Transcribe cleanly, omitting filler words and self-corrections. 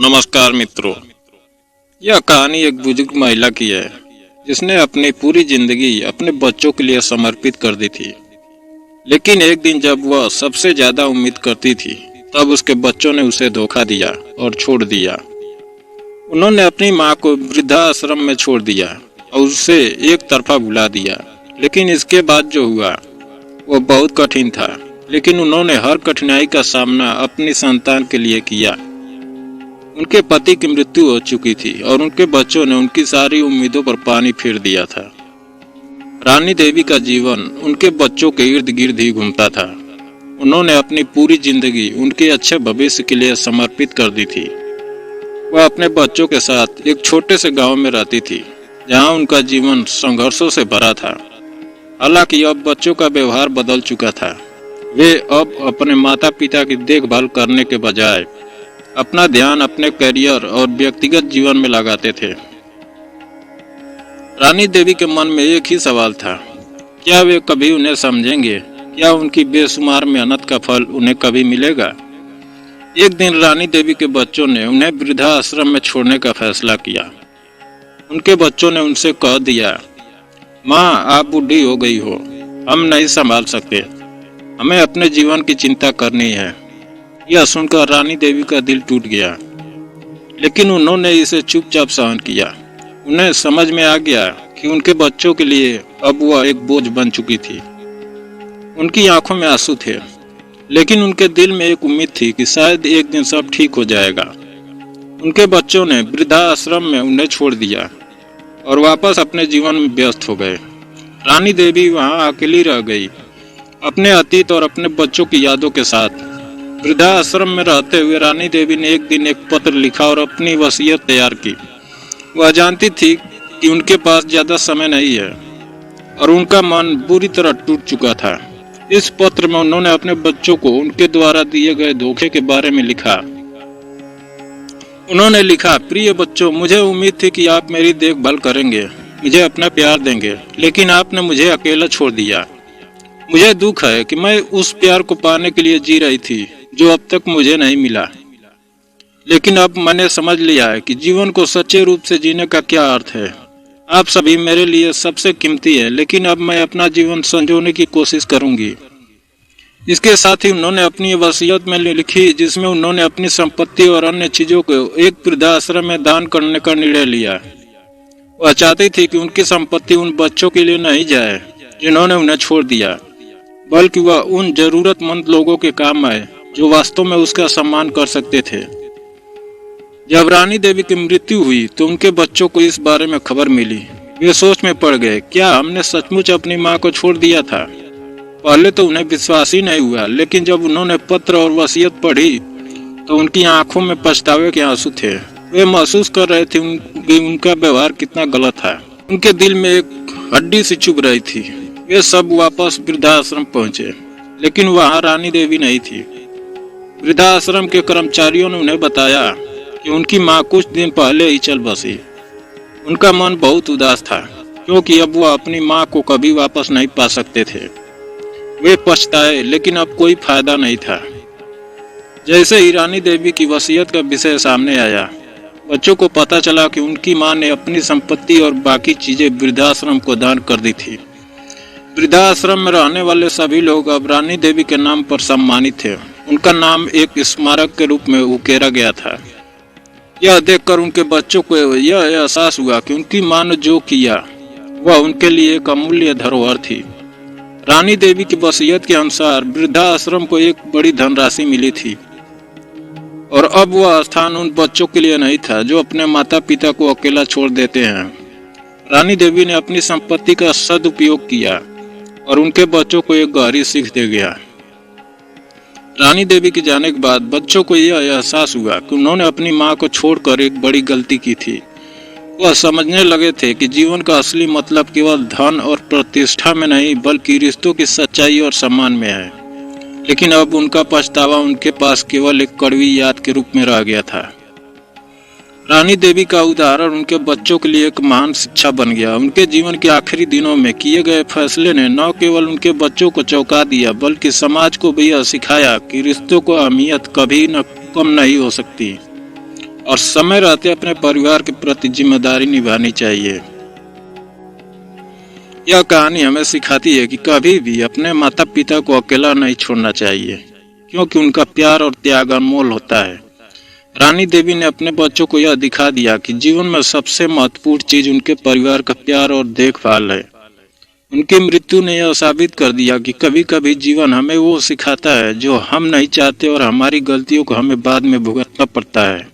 नमस्कार मित्रों। यह कहानी एक बुजुर्ग महिला की है जिसने अपनी पूरी जिंदगी अपने बच्चों के लिए समर्पित कर दी थी। लेकिन एक दिन जब वह सबसे ज्यादा उम्मीद करती थी तब उसके बच्चों ने उसे धोखा दिया और छोड़ दिया। उन्होंने अपनी माँ को वृद्धाश्रम में छोड़ दिया और उसे एक तरफा भुला दिया। लेकिन इसके बाद जो हुआ वह बहुत कठिन था, लेकिन उन्होंने हर कठिनाई का सामना अपनी संतान के लिए किया। उनके पति की मृत्यु हो चुकी थी और उनके बच्चों ने उनकी सारी उम्मीदों पर पानी फेर दिया था। रानी देवी का जीवन उनके बच्चों के इर्द गिर्द ही घूमता था। उन्होंने अपनी पूरी जिंदगी उनके अच्छे भविष्य के लिए समर्पित कर दी थी। वह अपने बच्चों के साथ एक छोटे से गांव में रहती थी जहां उनका जीवन संघर्षों से भरा था। हालांकि अब बच्चों का व्यवहार बदल चुका था। वे अब अपने माता पिता की देखभाल करने के बजाय अपना ध्यान अपने करियर और व्यक्तिगत जीवन में लगाते थे। रानी देवी के मन में एक ही सवाल था, क्या वे कभी उन्हें समझेंगे? क्या उनकी बेशुमार मेहनत का फल उन्हें कभी मिलेगा? एक दिन रानी देवी के बच्चों ने उन्हें वृद्धाश्रम में छोड़ने का फैसला किया। उनके बच्चों ने उनसे कह दिया, माँ आप बूढ़ी हो गई हो, हम नहीं संभाल सकते, हमें अपने जीवन की चिंता करनी है। यह सुनकर रानी देवी का दिल टूट गया, लेकिन उन्होंने इसे चुपचाप सहन किया। उन्हें समझ में आ गया कि उनके बच्चों के लिए अब वह एक बोझ बन चुकी थी। उनकी आंखों में आंसू थे, लेकिन उनके दिल में एक उम्मीद थी कि शायद एक दिन सब ठीक हो जाएगा। उनके बच्चों ने वृद्धाश्रम में उन्हें छोड़ दिया और वापस अपने जीवन में व्यस्त हो गए। रानी देवी वहां अकेली रह गई, अपने अतीत और अपने बच्चों की यादों के साथ। वृद्धाश्रम में रहते हुए रानी देवी ने एक दिन एक पत्र लिखा और अपनी वसीयत तैयार की। वह जानती थी कि उनके पास ज्यादा समय नहीं है और उनका मन बुरी तरह टूट चुका था। इस पत्र में उन्होंने अपने बच्चों को उनके द्वारा दिए गए धोखे के बारे में लिखा। उन्होंने लिखा, प्रिय बच्चों, मुझे उम्मीद थी कि आप मेरी देखभाल करेंगे, मुझे अपना प्यार देंगे, लेकिन आपने मुझे अकेला छोड़ दिया। मुझे दुख है कि मैं उस प्यार को पाने के लिए जी रही थी जो अब तक मुझे नहीं मिला। लेकिन अब मैंने समझ लिया है कि जीवन को सच्चे रूप से जीने का क्या अर्थ है। आप सभी मेरे लिए सबसे कीमती है, लेकिन अब मैं अपना जीवन संजोने की कोशिश करूंगी। इसके साथ ही उन्होंने अपनी वसीयत में लिखी, जिसमें उन्होंने अपनी संपत्ति और अन्य चीजों को एक वृद्धाश्रम में दान करने का निर्णय लिया। वह चाहती थी कि उनकी संपत्ति उन बच्चों के लिए नहीं जाए जिन्होंने उन्हें छोड़ दिया, बल्कि वह उन जरूरतमंद लोगों के काम आए जो वास्तव में उसका सम्मान कर सकते थे। जब रानी देवी की मृत्यु हुई तो उनके बच्चों को इस बारे में खबर मिली। वे सोच में पड़ गए, क्या हमने सचमुच अपनी माँ को छोड़ दिया था? पहले तो उन्हें विश्वास ही नहीं हुआ, लेकिन जब उन्होंने पत्र और वसीयत पढ़ी तो उनकी आंखों में पछतावे के आंसू थे। वे महसूस कर रहे थे उनका व्यवहार कितना गलत था। उनके दिल में एक हड्डी सी चुभ रही थी। वे सब वापस वृद्धाश्रम पहुंचे, लेकिन वहां रानी देवी नहीं थी। वृद्धाश्रम के कर्मचारियों ने उन्हें बताया कि उनकी मां कुछ दिन पहले ही चल बसी। उनका मन बहुत उदास था, क्योंकि अब वह अपनी मां को कभी वापस नहीं पा सकते थे। वे पछताए, लेकिन अब कोई फायदा नहीं था। जैसे ही रानी देवी की वसीयत का विषय सामने आया, बच्चों को पता चला कि उनकी मां ने अपनी संपत्ति और बाकी चीजें वृद्धाश्रम को दान कर दी थी। वृद्धाश्रम में रहने वाले सभी लोग अब रानी देवी के नाम पर सम्मानित थे। उनका नाम एक स्मारक के रूप में उकेरा गया था। यह देखकर उनके बच्चों को यह एहसास हुआ कि उनकी मां ने जो किया वह उनके लिए एक अमूल्य धरोहर थी। रानी देवी की वसीयत के अनुसार वृद्धाश्रम को एक बड़ी धनराशि मिली थी और अब वह स्थान उन बच्चों के लिए नहीं था जो अपने माता पिता को अकेला छोड़ देते हैं। रानी देवी ने अपनी संपत्ति का सदुपयोग किया और उनके बच्चों को एक गहरी सीख दे गया। रानी देवी के जाने के बाद बच्चों को यह एहसास हुआ कि उन्होंने अपनी मां को छोड़कर एक बड़ी गलती की थी। वह समझने लगे थे कि जीवन का असली मतलब केवल धन और प्रतिष्ठा में नहीं, बल्कि रिश्तों की सच्चाई और सम्मान में है। लेकिन अब उनका पछतावा उनके पास केवल एक कड़वी याद के रूप में रह गया था। रानी देवी का उदाहरण उनके बच्चों के लिए एक महान शिक्षा बन गया। उनके जीवन के आखिरी दिनों में किए गए फैसले ने न केवल उनके बच्चों को चौंका दिया, बल्कि समाज को भी यह सिखाया कि रिश्तों को अहमियत कभी न कम नहीं हो सकती। और समय रहते अपने परिवार के प्रति जिम्मेदारी निभानी चाहिए। यह कहानी हमें सिखाती है कि कभी भी अपने माता पिता को अकेला नहीं छोड़ना चाहिए, क्योंकि उनका प्यार और त्याग अनमोल होता है। रानी देवी ने अपने बच्चों को यह दिखा दिया कि जीवन में सबसे महत्वपूर्ण चीज उनके परिवार का प्यार और देखभाल है। उनकी मृत्यु ने यह साबित कर दिया कि कभी कभी जीवन हमें वो सिखाता है जो हम नहीं चाहते और हमारी गलतियों को हमें बाद में भुगतना पड़ता है।